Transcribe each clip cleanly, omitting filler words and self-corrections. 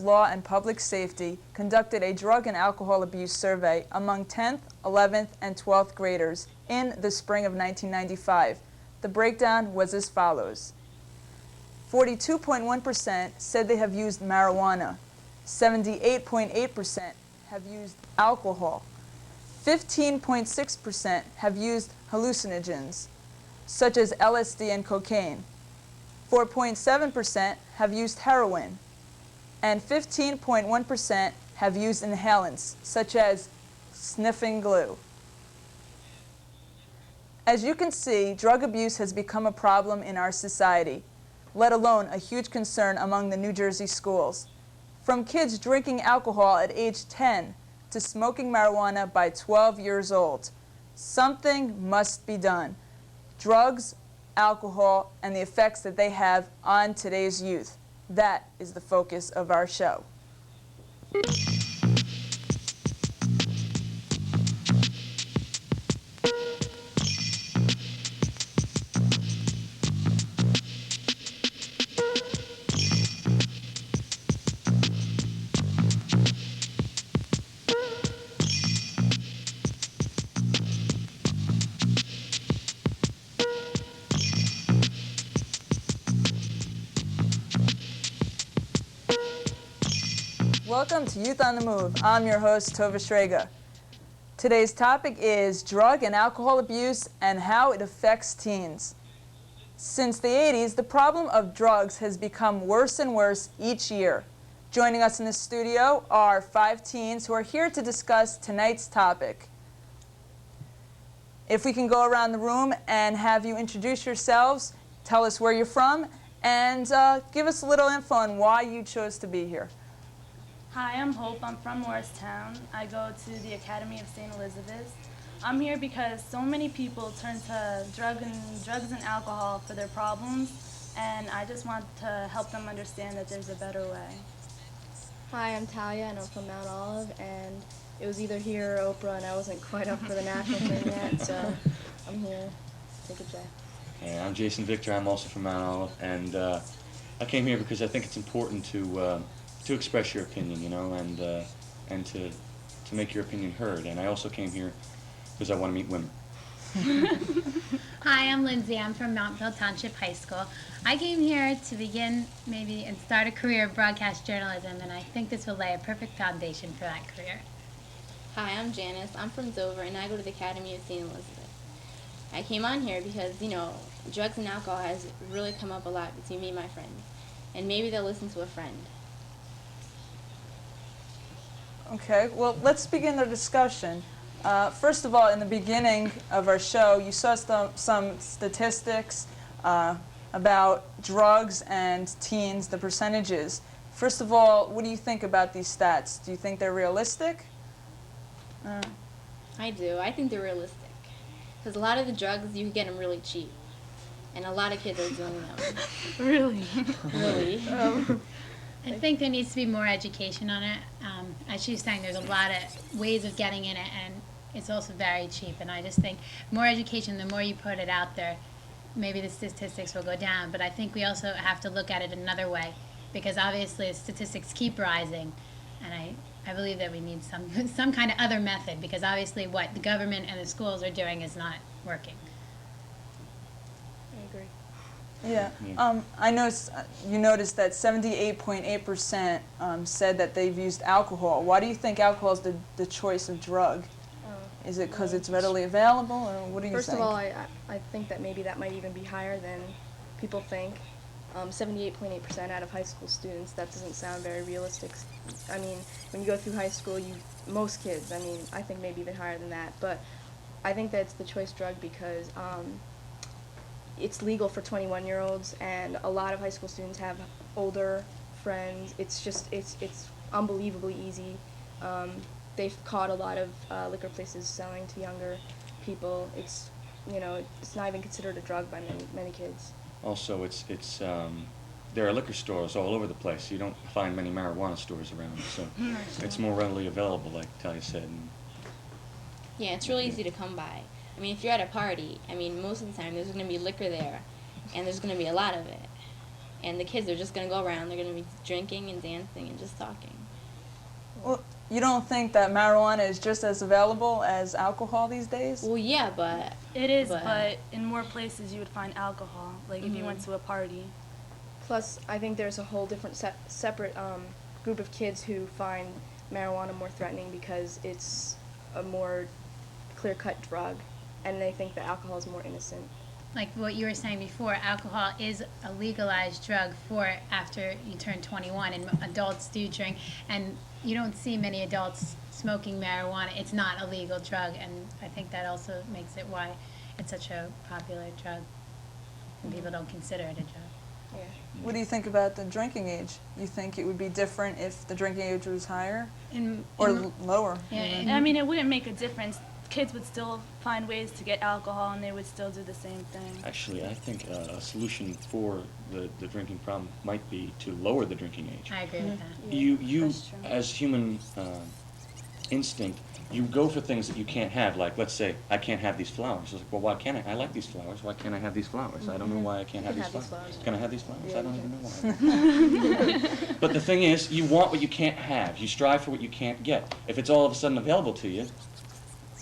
Law and Public Safety conducted a drug and alcohol abuse survey among 10th, 11th, and 12th graders in the spring of 1995. The breakdown was as follows. 42.1% said they have used marijuana. 78.8% have used alcohol. 15.6% have used hallucinogens, such as LSD and cocaine. 4.7% have used heroin. And 15.1% have used inhalants, such as sniffing glue. As you can see, drug abuse has become a problem in our society, let alone a huge concern among the New Jersey schools. From kids drinking alcohol at age 10 to smoking marijuana by 12 years old, something must be done. Drugs, alcohol, and the effects that they have on today's youth. That is the focus of our show. Welcome to Youth on the Move. I'm your host, Tova Shrega. Today's topic is drug and alcohol abuse and how it affects teens. Since the 80s, the problem of drugs has become worse and worse each year. Joining us in the studio are 5 teens who are here to discuss tonight's topic. If we can go around the room and have you introduce yourselves, tell us where you're from, and give us a little info on why you chose to be here. Hi, I'm Hope. I'm from Morristown. I go to the Academy of St. Elizabeth's. I'm here because so many people turn to drugs and alcohol for their problems, and I just want to help them understand that there's a better way. Hi, I'm Talia, and I'm from Mount Olive, and it was either here or Oprah, and I wasn't quite up for the national thing yet, so I'm here. Take a J. Hey, I'm Jason Victor. I'm also from Mount Olive, and I came here because I think it's important to express your opinion, you know, and to make your opinion heard. And I also came here because I want to meet women. Hi, I'm Lindsay. I'm from Mountville Township High School. I came here to begin maybe and start a career of broadcast journalism, and I think this will lay a perfect foundation for that career. Hi, I'm Janice. I'm from Dover, and I go to the Academy of St. Elizabeth. I came on here because, you know, drugs and alcohol has really come up a lot between me and my friends, and maybe they'll listen to a friend. Okay, well, let's begin the discussion. First of all, in the beginning of our show, you saw some statistics about drugs and teens, the percentages. First of all, what do you think about these stats? Do you think they're realistic? I do. I think they're realistic. Because a lot of the drugs, you can get them really cheap. And a lot of kids are doing them. Really? Really? I think there needs to be more education on it. As she was saying, there's a lot of ways of getting in it, and it's also very cheap. And I just think more education, the more you put it out there, maybe the statistics will go down. But I think we also have to look at it another way, because obviously the statistics keep rising, and I believe that we need some kind of other method, because obviously what the government and the schools are doing is not working. I agree. Yeah. I noticed, you noticed that 78.8% said that they've used alcohol. Why do you think alcohol is the choice of drug? Is it because it's readily available, or what do you think? First of all, I think that maybe that might even be higher than people think. 78.8% out of high school students, that doesn't sound very realistic. I mean, when you go through high school, most kids, I mean, I think maybe even higher than that, but I think that it's the choice drug because it's legal for 21-year-olds, and a lot of high school students have older friends. It's just, it's unbelievably easy. They've caught a lot of liquor places selling to younger people. It's, you know, it's not even considered a drug by many kids. Also, there are liquor stores all over the place. You don't find many marijuana stores around, so it's more readily available, like Talia said. Yeah, it's really easy to come by. I mean, if you're at a party, I mean, most of the time there's going to be liquor there, and there's going to be a lot of it. and the kids are just going to go around. They're going to be drinking and dancing and just talking. Well, you don't think that marijuana is just as available as alcohol these days? Well, yeah, but It is, But- but in more places you would find alcohol, like if you went to a party. Plus, I think there's a whole different separate group of kids who find marijuana more threatening because it's a more clear-cut drug, and they think that alcohol is more innocent. Like what you were saying before, alcohol is a legalized drug for after you turn 21, and adults do drink, and you don't see many adults smoking marijuana. It's not a legal drug, and I think that also makes it why it's such a popular drug, and people don't consider it a drug. Yeah. What do you think about the drinking age? You think it would be different if the drinking age was higher or lower? Yeah, even? and I mean, it wouldn't make a difference. Kids would still find ways to get alcohol, and they would still do the same thing. Actually, I think a solution for the drinking problem might be to lower the drinking age. I agree with that. You That's true. as human instinct, you go for things that you can't have. Like, let's say, I can't have these flowers. It's like, well, why can't I? I like these flowers. Why can't I have these flowers? I don't know why I can't have You these can have flowers. these flowers. Can I have these flowers? Yeah, I don't you even know why. But the thing is, you want what you can't have. You strive for what you can't get. If it's all of a sudden available to you,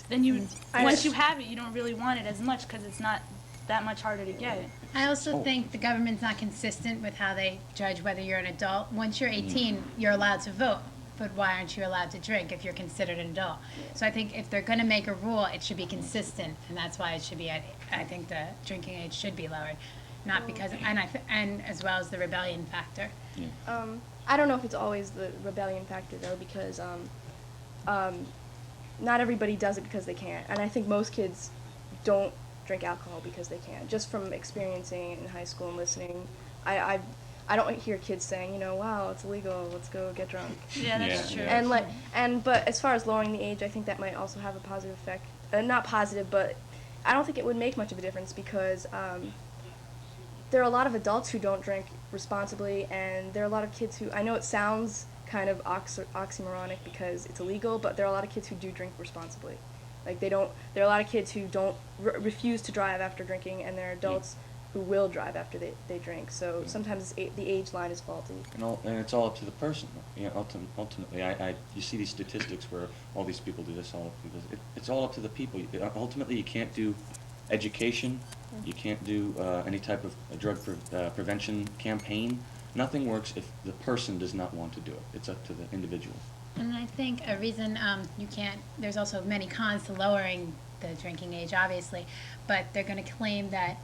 Then you, I once just- you have it, you don't really want it as much because it's not that much harder to get it. I also Oh. think the government's not consistent with how they judge whether you're an adult. Once you're 18, you're allowed to vote, but why aren't you allowed to drink if you're considered an adult? So I think if they're going to make a rule, it should be consistent, and that's why it should be. I think the drinking age should be lowered, not because and as well as the rebellion factor. I don't know if it's always the rebellion factor though, because not everybody does it because they can't, and I think most kids don't drink alcohol because they can't. Just from experiencing it in high school and listening, I don't hear kids saying, you know, wow, it's illegal, let's go get drunk. Yeah, that's Yeah, true. yeah. But as far as lowering the age, I think that might also have a positive effect. Not positive, but I don't think it would make much of a difference because there are a lot of adults who don't drink responsibly, and there are a lot of kids who, I know it sounds kind of oxymoronic because it's illegal, but there are a lot of kids who do drink responsibly. Like there are a lot of kids who don't refuse to drive after drinking, and there are adults who will drive after they drink. So sometimes the age line is faulty. and it's all up to the person. You know, ultimately, you see these statistics where all these people do this, all of people. It's all up to the people. Ultimately, you can't do education. You can't do any type of drug prevention campaign. Nothing works if the person does not want to do it. It's up to the individual. And I think a reason you can't, there's also many cons to lowering the drinking age, obviously, but they're going to claim that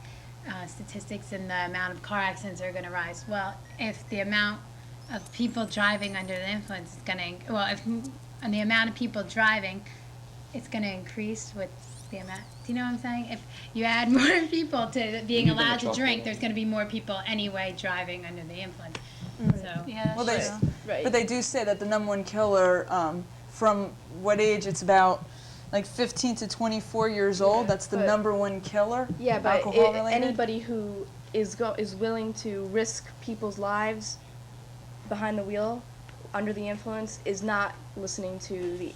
statistics and the amount of car accidents are going to rise. Well, if the amount of people driving under the influence is going to, and the amount of people driving, it's going to increase with the amount. Do you know what I'm saying? If you add more people to being You're gonna allowed to talk drink, about there's going to be more people anyway driving under the influence. So. Yeah, Well, that's true. Right. but they do say that the number one killer, from what age? It's about like 15 to 24 years old. Yeah, That's the but- number one killer. Yeah, but alcohol related. anybody who is willing to risk people's lives behind the wheel under the influence is not listening to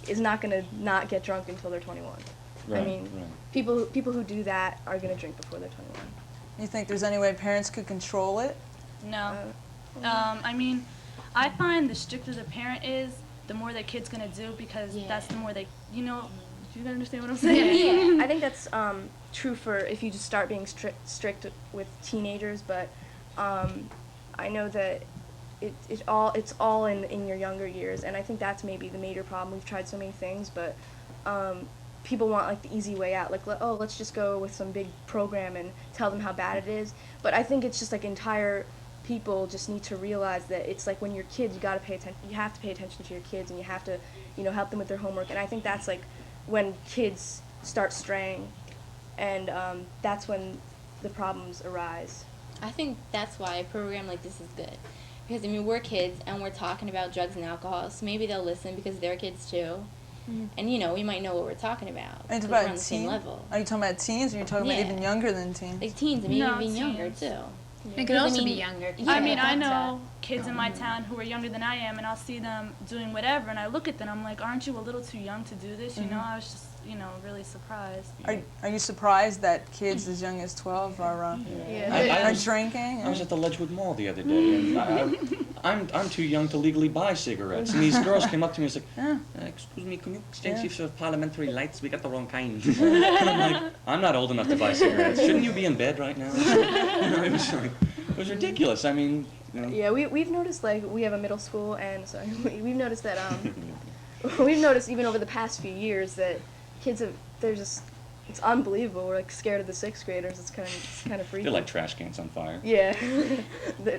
is not going to not get drunk until they're 21. I Right, mean, right. people who do that are going to drink before they're 21. You think there's any way parents could control it? No. I mean, I find the stricter the parent is, the more the kid's gonna do because that's the more they, you know, do you understand what I'm saying? Yeah, I think that's true for if you just start being strict with teenagers, but I know that it's all in your younger years, and I think that's maybe the major problem. We've tried so many things, but people want like the easy way out, like let's just go with some big program and tell them how bad it is. But I think it's just like entire people just need to realize that it's like when you're kids, you gotta pay attention. You have to pay attention to your kids, and you have to, help them with their homework. And I think that's like when kids start straying, and that's when the problems arise. I think that's why a program like this is good. Because, I mean, we're kids, and we're talking about drugs and alcohol, so maybe they'll listen because they're kids, too. And, we might know what we're talking about. And it's 'cause we're about on the same teen. level. Are you talking about teens, or are you talking Yeah. about even younger than teens? Like teens, and maybe No, even younger, teens. too. It could Because, also be younger. Yeah. I mean, I That's know kids in my town who are younger than I am, and I'll see them doing whatever, and I look at them, I'm like, aren't you a little too young to do this? You know, I was just, you know, really surprised. Are you surprised that kids as young as 12 are Yeah. are drinking? I was at the Ledgewood Mall the other day, and I'm too young to legally buy cigarettes. And these girls came up to me and said, "Excuse me, can you exchange these parliamentary lights? We got the wrong kind." And I'm like, "I'm not old enough to buy cigarettes. Shouldn't you be in bed right now?" You know, it was ridiculous. I mean, you know. Yeah, we've noticed, like, we have a middle school, and we've noticed that we've noticed even over the past few years that kids they're just, it's unbelievable. We're like scared of the sixth graders. It's kind of freaky. They're like trash cans on fire. Yeah,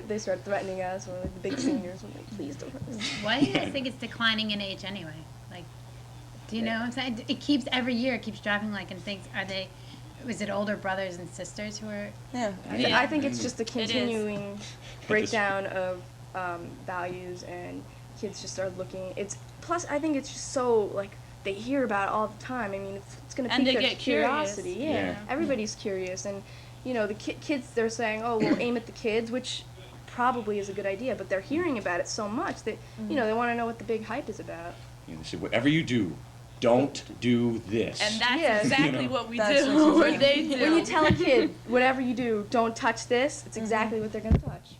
they start threatening us, or like the big seniors. We're like, please don't hurt us. Why do you guys think it's declining in age anyway? Like, do you know what I'm saying? It keeps, every year, it keeps dropping, like, and things, was it older brothers and sisters who are? Yeah. I think it's just a is. continuing breakdown of values, and kids just are looking. Plus, I think it's just so, like, they hear about it all the time. I mean, it's going to And pique they their get curious. curiosity. Yeah. Everybody's curious, and you know, the kids, they're saying, "Oh, we'll aim at the kids," which probably is a good idea. But they're hearing about it so much that you know they want to know what the big hype is about. You know, they said, whatever you do, don't do this. And that's Yeah. exactly You know. what we That's do, what or they do. When you tell a kid, whatever you do, don't touch this, it's exactly what they're going to touch.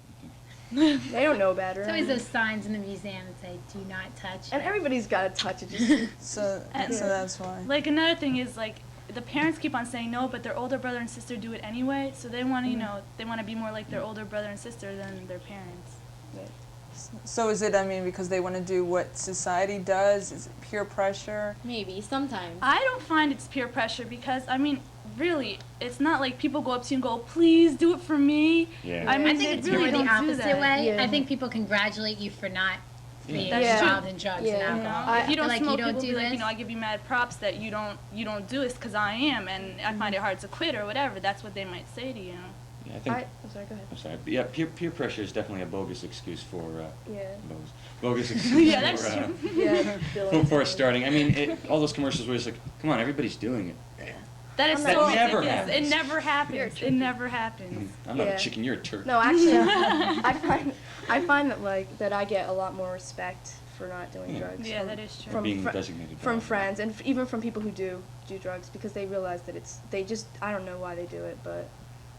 They don't know better. There's always those signs in the museum that say, "Do not touch." And it." everybody's got to touch it. Just, So that's why. Like, another thing is, like, the parents keep on saying no, but their older brother and sister do it anyway, so they want to, you know, they want to be more like their older brother and sister than their parents. So is it, I mean, because they want to do what society does? Is it peer pressure? Maybe sometimes. I don't find it's peer pressure because, I mean, really, it's not like people go up to you and go, please do it for me. Yeah. I mean, I think they it's really more the don't do opposite that. way. Yeah. I think people congratulate you for not being That's involved in drugs and Yeah. You know, alcohol. if you don't Like, smoke, you don't people do be like, this. you know, I give you mad props that you don't do this because I am, and I find it hard to quit or whatever. That's what they might say to you. Yeah, I think. I'm sorry, go ahead. I'm sorry. But yeah, peer pressure is definitely a bogus excuse for. Yeah. Bogus excuse Yeah, for, that's true. Yeah, for starting. I mean, all those commercials where it's like, come on, everybody's doing it. That is That so never ridiculous. happens. It never You're a happens. It turkey. never happens. I'm not Yeah. a chicken, you're a turkey. No, actually, I find that, like, that I get a lot more respect for not doing Yeah. drugs. Yeah, from- that is true. Or being fr- designated. From by- friends, and even from people who do drugs, because they realize that they just, I don't know why they do it, but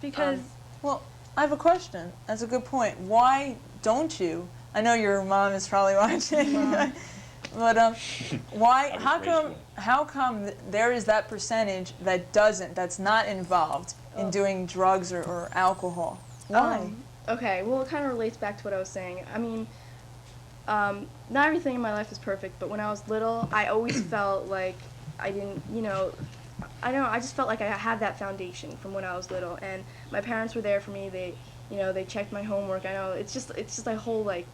Because Well, I have a question. That's a good point. Why don't you? I know your mom is probably watching. But why? I was How raised come? well. How come there is that percentage that's not involved in doing drugs or alcohol? Why? Okay, well, it kind of relates back to what I was saying. I mean, not everything in my life is perfect, but when I was little, I always felt like I didn't, you know, I don't know, I just felt like I had that foundation from when I was little, and my parents were there for me. They, you know, they checked my homework. I know it's just a whole, like,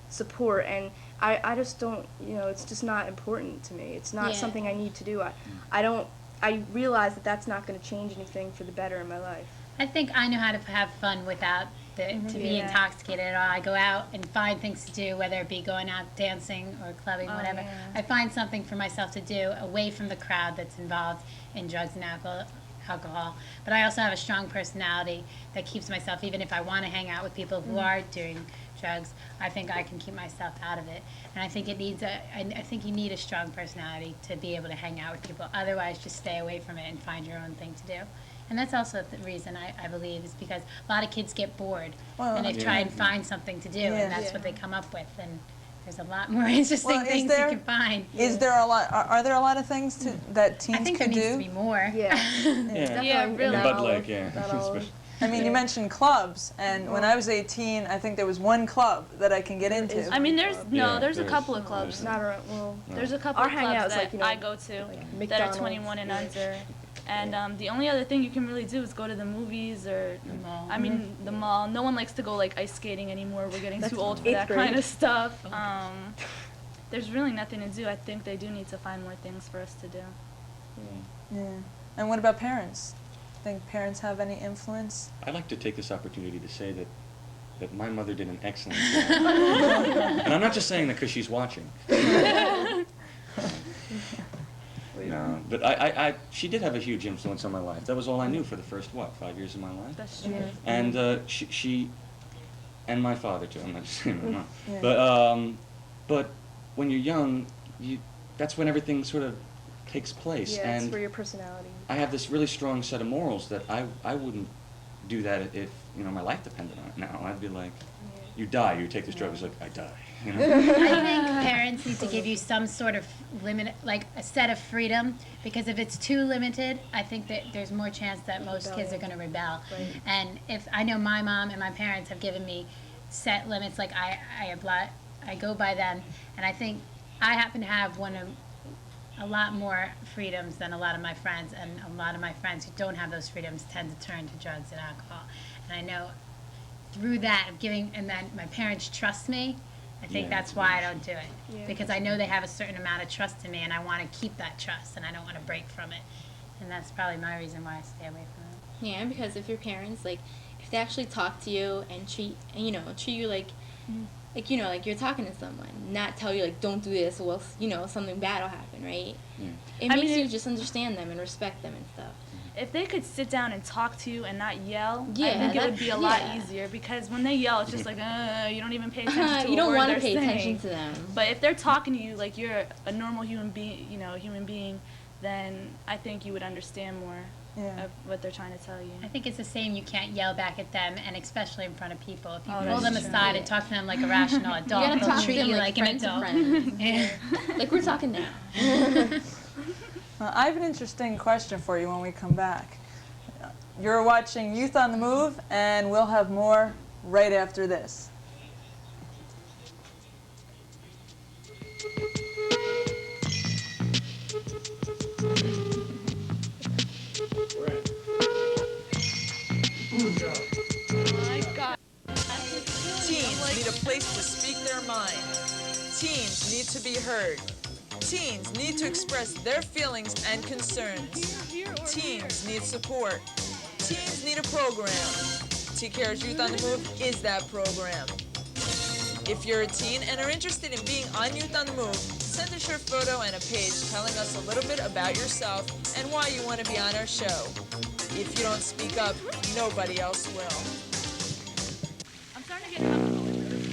support, and I just don't, you know, it's just not important to me. It's not Yeah. something I need to do. I realize that that's not going to change anything for the better in my life. I think I know how to have fun without to be Yeah. intoxicated at all. I go out and find things to do, whether it be going out dancing or clubbing, Oh, whatever. yeah. I find something for myself to do away from the crowd that's involved in drugs and alcohol. But I also have a strong personality that keeps myself, even if I want to hang out with people who are doing drugs, I think I can keep myself out of it. And I think I think you need a strong personality to be able to hang out with people. Otherwise, just stay away from it and find your own thing to do. And that's also the reason I believe is because a lot of kids get bored Well, and they Yeah. try and find something to do, Yeah. and that's what they come up with. And there's a lot more interesting Well, is things there- you can find. Is there a lot? Are there a lot of things that teens I think there can needs do? to be more. Yeah. Yeah. Yeah, Definitely really. not Bud all Light, of- yeah. not all of- I mean, you mentioned clubs, and when I was 18, I think there was one club that I can get There into. is- I mean, there's Yeah, there's a there's- couple of clubs. Not around, well, There's a couple Our of clubs hangouts, that like, you know, I go to like that are McDonald's. 21 and Yeah. under. And the only other thing you can really do is go to the movies or, The mall. I mean, the mall. No one likes to go like ice skating anymore. We're getting That's too old for 8th that grade. kind of stuff. There's really nothing to do. I think they do need to find more things for us to do. Yeah. And what about parents? Think parents have any influence? I'd like to take this opportunity to say that my mother did an excellent job. And I'm not just saying that because she's watching. No, but she did have a huge influence on my life. That was all I knew for the first, 5 years of my life? That's true. And she and my father too. I'm not just saying my mom. Yeah. But when you're young, that's when everything sort of takes place. Yeah, it's and for your personality. I have this really strong set of morals that I wouldn't do that if my life depended on it. Now I'd be like, you die, you take this drug. It's like I die. I think parents need to give you some sort of limit, like a set of freedom, because if it's too limited, I think that there's more chance that most kids are going to rebel. Right. And if I know my mom and my parents have given me set limits, like I go by them, and I think I happen to have a lot more freedoms than a lot of my friends, and a lot of my friends who don't have those freedoms tend to turn to drugs and alcohol. And I know through that of giving, and then my parents trust me. I think Yeah, that's why I don't do it, Yeah. because I know they have a certain amount of trust in me, and I want to keep that trust, and I don't want to break from it. And that's probably my reason why I stay away from it. Yeah, because if your parents, like, if they actually talk to you and treat you like, like you're talking to someone, not tell you, like, don't do this, or else, something bad will happen, right? Yeah. It I makes mean, you just understand them and respect them and stuff. If they could sit down and talk to you and not yell, I Yeah, think it would be a lot yeah. easier, because when they yell, it's just like, you don't even pay attention to You a don't word want to they're pay saying. attention to them. But if they're talking to you like you're a normal human being, then I think you would understand more Yeah. of what they're trying to tell you. I think it's the same. You can't yell back at them, and especially in front of people. If you Oh, pull that's them true. aside and Yeah. talk to them like a rational adult, You gotta they'll talk to treat them you like an friends to adult. friends. Yeah. Like we're talking now. I have an interesting question for you when we come back. You're watching Youth on the Move, and we'll have more right after this. Teens need a place to speak their mind. Teens need to be heard. Teens need to express their feelings and concerns. Teens need support. Teens need a program. TCARE's Youth on the Move is that program. If you're a teen and are interested in being on Youth on the Move, send us your photo and a page telling us a little bit about yourself and why you want to be on our show. If you don't speak up, nobody else will. I'm starting to get comfortable with this.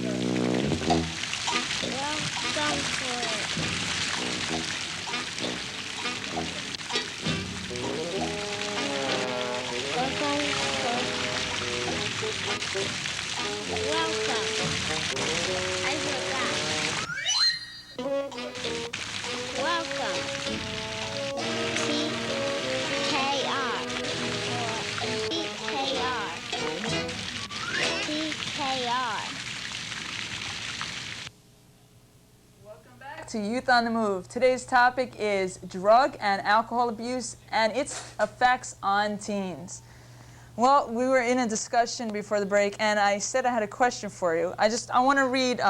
To Youth on the Move. Today's topic is drug and alcohol abuse and its effects on teens. Well, we were in a discussion before the break, and I said I had a question for you. I want to read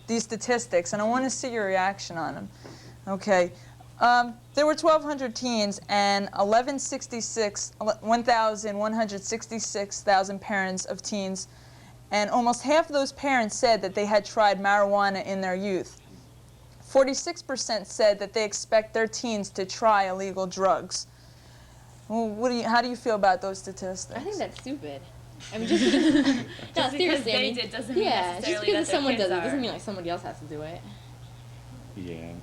these statistics, and I want to see your reaction on them. Okay. There were 1,200 teens and 1,166,000 parents of teens, and almost half of those parents said that they had tried marijuana in their youth. 46% said that they expect their teens to try illegal drugs. Well, how do you feel about those statistics? I think that's stupid. I mean, just because, no, Just because seriously. I they mean, did doesn't mean yeah, just necessarily because that their someone kids does it are. doesn't mean like somebody else has to do it. Yeah,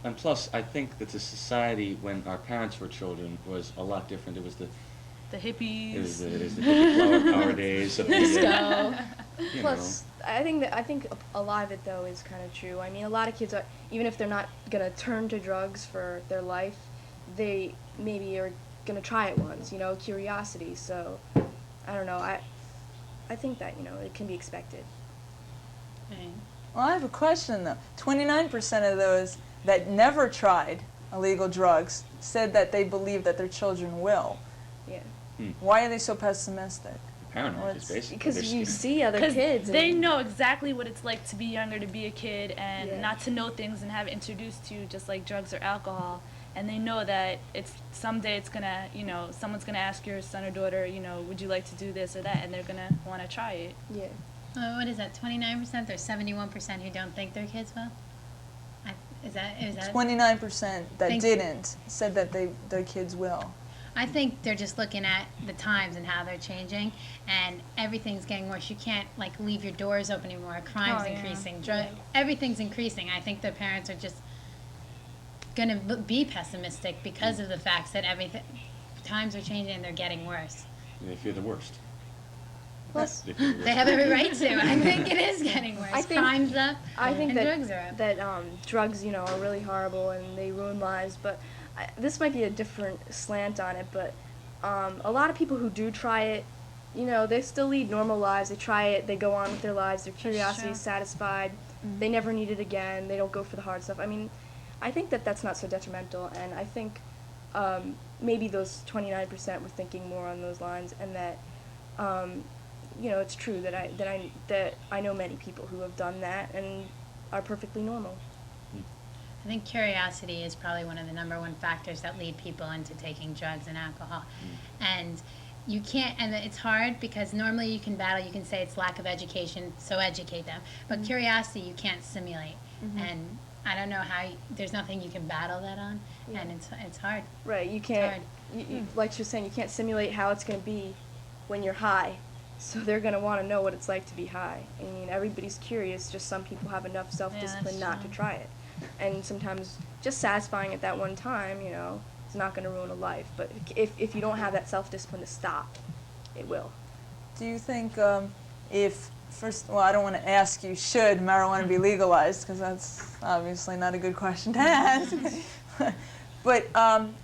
and plus, I think that the society when our parents were children was a lot different. It was the hippies. hippie flower power days of the Disco. you Plus, I think a lot of it though is kind of true. I mean, a lot of kids are, even if they're not gonna turn to drugs for their life, they maybe are gonna try it once. Curiosity. So, I don't know. I think that it can be expected. Right. Well, I have a question, though. 29% of those that never tried illegal drugs said that they believe that their children will. Yeah. Why are they so pessimistic? paranoid is basically. Because They're you scared. see other kids. they and- know exactly what it's like to be younger, to be a kid, and Yeah. not to know things and have it introduced to you, just like drugs or alcohol. And they know that someday it's gonna, someone's gonna ask your son or daughter, would you like to do this or that, and they're gonna want to try it. Yeah. What is that? 29%? There's 71% who don't think their kids will. Is that? 29% that Thank- didn't said that their kids will. I think they're just looking at the times and how they're changing, and everything's getting worse. You can't like leave your doors open anymore. Crime's Oh, yeah. increasing. Everything's increasing. I think their parents are just going to be pessimistic because of the facts that times are changing and they're getting worse. They fear the worst. Plus, They fear the worst. They have every right to. I think it is getting worse. I think- Crime's up I think and that drugs are up. drugs, are really horrible and they ruin lives. But this might be a different slant on it. But a lot of people who do try it, they still lead normal lives. They try it, they go on with their lives. Their curiosity is satisfied. They never need it again. They don't go for the hard stuff. I mean, I think that that's not so detrimental, and I think maybe those 29% were thinking more on those lines, and that it's true that I know many people who have done that and are perfectly normal. I think curiosity is probably one of the number one factors that lead people into taking drugs and alcohol. And you can't, and it's hard because normally you can battle, you can say it's lack of education, so educate them. But curiosity you can't simulate. And I don't know how, there's nothing you can battle that on, and it's hard. Right, you can't, like you're saying, you can't simulate how it's going to be when you're high. So they're going to want to know what it's like to be high. I mean, everybody's curious, just some people have enough self-discipline not to try it. And sometimes just satisfying at that one time, it's not going to ruin a life. But if you don't have that self-discipline to stop, it will. Do you think I don't want to ask you, should marijuana be legalized? Because that's obviously not a good question to ask. But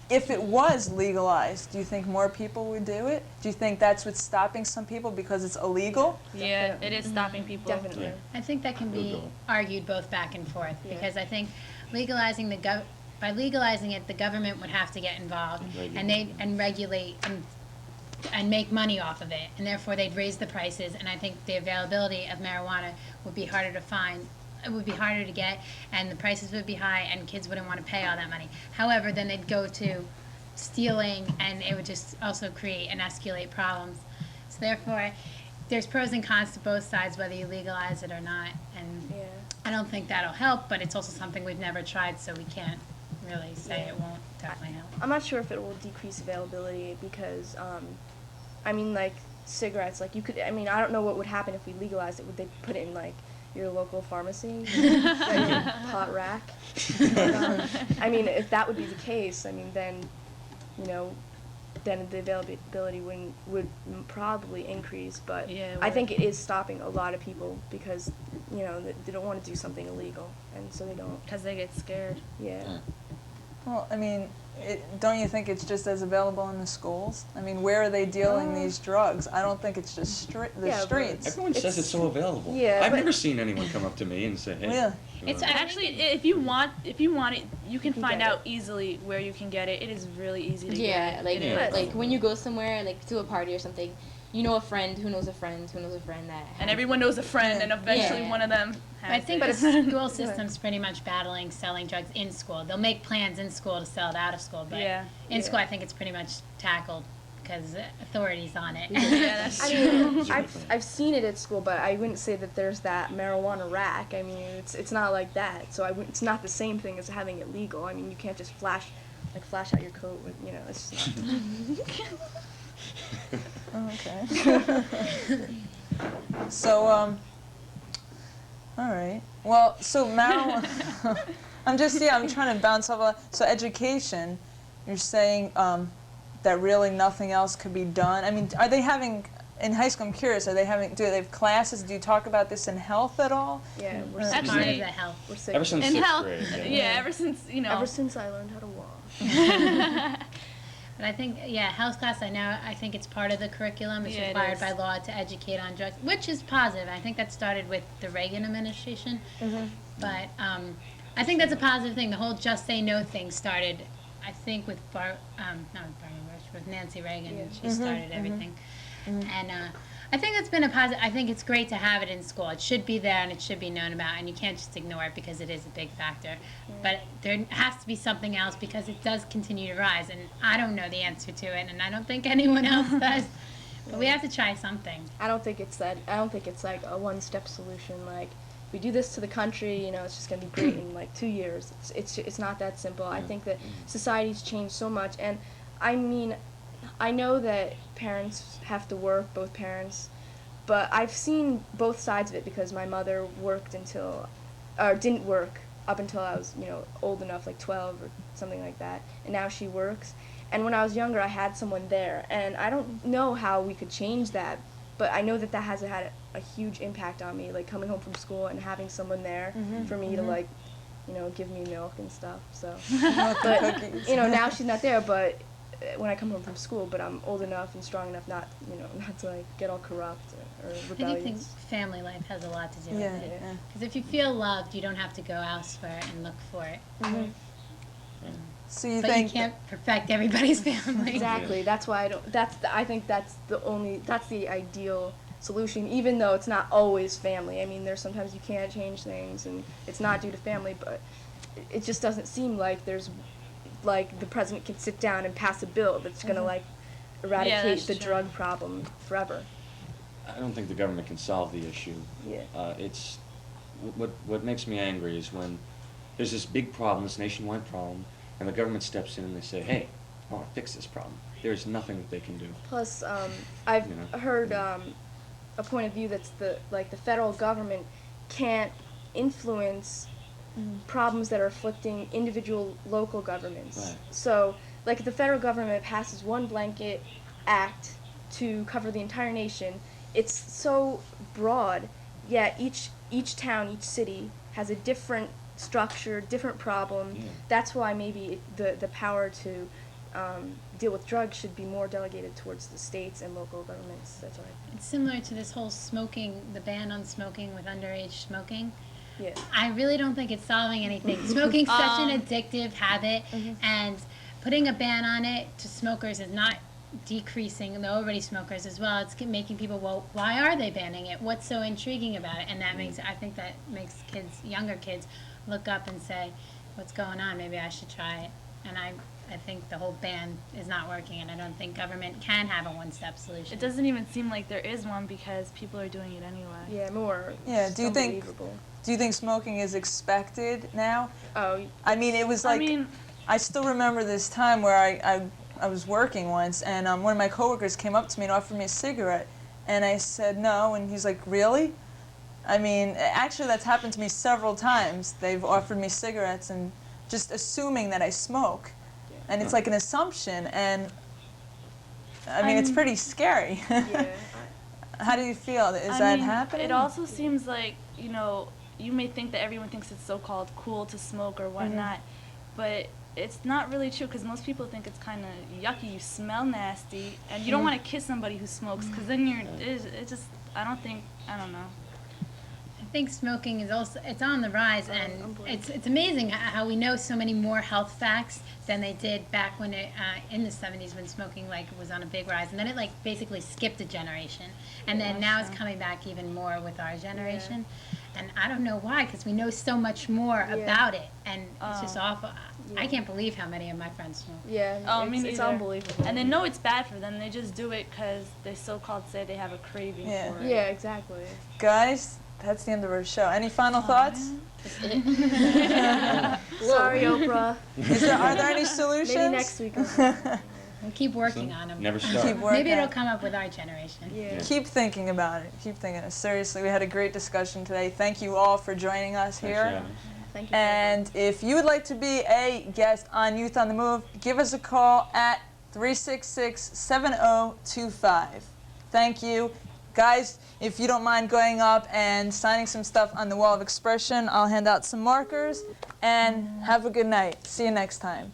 if it was legalized, do you think more people would do it? Do you think that's what's stopping some people because it's illegal? Yeah, it is stopping people. Definitely. Yeah. I think that can be Legal. argued both back and forth, Yeah. because I think by legalizing it, the government would have to get involved and regulate and make money off of it, and therefore they'd raise the prices, and I think the availability of marijuana would be harder to find. It would be harder to get, and the prices would be high, and kids wouldn't want to pay all that money. However, then they'd go to stealing, and it would just also create and escalate problems. So therefore, there's pros and cons to both sides, whether you legalize it or not, and Yeah. I don't think that'll help, but it's also something we've never tried, so we can't really say it won't definitely help. I'm not sure if it will decrease availability because, like cigarettes, like you could, I don't know what would happen if we legalized it. Would they put it in like your local pharmacy, like your hot rack? But, if that would be the case, then, then the availability would probably increase. But Yeah, it I would. think it is stopping a lot of people because, they don't want to do something illegal, and so they don't. Because they get scared. Yeah. Well, don't you think it's just as available in the schools? Where are they dealing these drugs? I don't think it's just the Yeah, but streets. Everyone says it's so available. Yeah, I've but- never seen anyone come up to me and say, hey. Really? It's wanna- actually, if you want it, you can can find get out easily where you can get it. It is really easy to Yeah, get. like It Yeah. is. like when you go somewhere, like to a party or something, you know a friend who knows a friend who knows a friend that. And has- everyone knows a friend, and eventually Yeah. one of them has I think it. the school system's pretty much battling selling drugs in school. They'll make plans in school to sell it out of school, but Yeah. in Yeah. school I think it's pretty much tackled because authorities on it. Yeah, that's true. I've seen it at school, but I wouldn't say that there's that marijuana rack. It's not like that. So it's not the same thing as having it legal. You can't just flash out your coat with, it's just not. Oh, okay. So, all right. Well, so marijuana. I'm trying to bounce off. So education, you're saying that really nothing else could be done. Are they having in high school? I'm curious. Do they have classes? Do you talk about this in health at all? Yeah, we're It's sick. part of Actually- the health. We're sick. Ever since In sixth health, grade. yeah, ever since, Ever since I learned how to walk. But I think, health class, I think it's part of the curriculum. It's Yeah, it required is. by law to educate on drugs, which is positive. I think that started with the Reagan administration. But I think that's a positive thing. The whole Just Say No thing started, I think, with not with Barbara Bush, with Nancy Reagan. Yeah. She started everything. And I think that's been a positive. I think it's great to have it in school. It should be there and it should be known about, and you can't just ignore it because it is a big factor. But there has to be something else because it does continue to rise, and I don't know the answer to it, and I don't think anyone else does. But we have to try something. I don't think it's like a one-step solution. Like, we do this to the country, it's just gonna be great in like 2 years. It's not that simple. I think that society's changed so much, and I know that parents have to work, both parents, but I've seen both sides of it because my mother worked didn't work up until I was, old enough, like 12 or something like that, and now she works. And when I was younger, I had someone there, and I don't know how we could change that, but I know that has had a huge impact on me, like coming home from school and having someone there for me to like, give me milk and stuff. So, but now she's not there, but when I come home from school, but I'm old enough and strong enough not to like get all corrupt or I do rebellious. think family life has a lot to do Yeah, with it. yeah. Because if you feel loved, you don't have to go elsewhere and look for it. So you But think you can't perfect everybody's family. Exactly. That's why I think that's the ideal solution, even though it's not always family. I mean, there's sometimes you can't change things and it's not due to family, but it just doesn't seem like there's like the president can sit down and pass a bill that's going to like eradicate that's the true. drug problem forever. I don't think the government can solve the issue. Yeah. It's what makes me angry is when there's this big problem, this nationwide problem, and the government steps in and they say, "Hey, I want to fix this problem." There's nothing that they can do. Plus, I've You know? heard a point of view that's the federal government can't influence problems that are afflicting individual local governments. Right. So, like, if the federal government passes one blanket act to cover the entire nation, it's so broad. Yeah, each town, each city has a different structure, different problem. Yeah. That's why maybe the power to deal with drugs should be more delegated towards the states and local governments. That's what I It's similar to this whole smoking, the ban on smoking with underage smoking. think. Yeah. I really don't think it's solving anything. Smoking's such an addictive habit, and putting a ban on it to smokers is not decreasing the already smokers as well. It's making people, well, why are they banning it? What's so intriguing about it? And that I think that makes younger kids look up and say, what's going on? Maybe I should try it. And I think the whole ban is not working, and I don't think government can have a one-step solution. It doesn't even seem like there is one because people are doing it anyway. Yeah, more. Yeah, it's do you think- unbelievable. do you think smoking is expected now? Oh, I mean, it was like I still remember this time where I was working once, and one of my coworkers came up to me and offered me a cigarette, and I said no, and he's like, really? I mean, actually, that's happened to me several times. They've offered me cigarettes and just assuming that I smoke, and it's like an assumption, and I mean, it's pretty scary. yeah. How do you feel? Is I that mean, happening? It also seems like, you may think that everyone thinks it's so-called cool to smoke or whatnot, but it's not really true because most people think it's kind of yucky. You smell nasty, and you don't want to kiss somebody who smokes because then I don't know. I think smoking is also, it's on the rise, and it's amazing how we know so many more health facts than they did back when in the 70s when smoking was on a big rise, and then it basically skipped a generation, and then now it's coming back even more with our generation, and I don't know why, because we know so much more about it, and it's just awful. I can't believe how many of my friends smoke. Yeah, Oh, me it's neither. unbelievable. And they know it's bad for them. They just do it because they so-called say they have a craving Yeah. for it. Yeah, exactly. Guys, that's the end of our show. Any final thoughts? Sorry, Oprah. Are there any solutions? Maybe next week. We'll keep working on them. Never start. Keep working. Maybe it'll come up with our generation. Yeah. Keep thinking about it. Keep thinking. Seriously, we had a great discussion today. Thank you all for joining us Thanks for here. having us. Thank you. And if you would like to be a guest on Youth on the Move, give us a call at 366-7025. Thank you. Guys, if you don't mind going up and signing some stuff on the wall of expression, I'll hand out some markers. And have a good night. See you next time.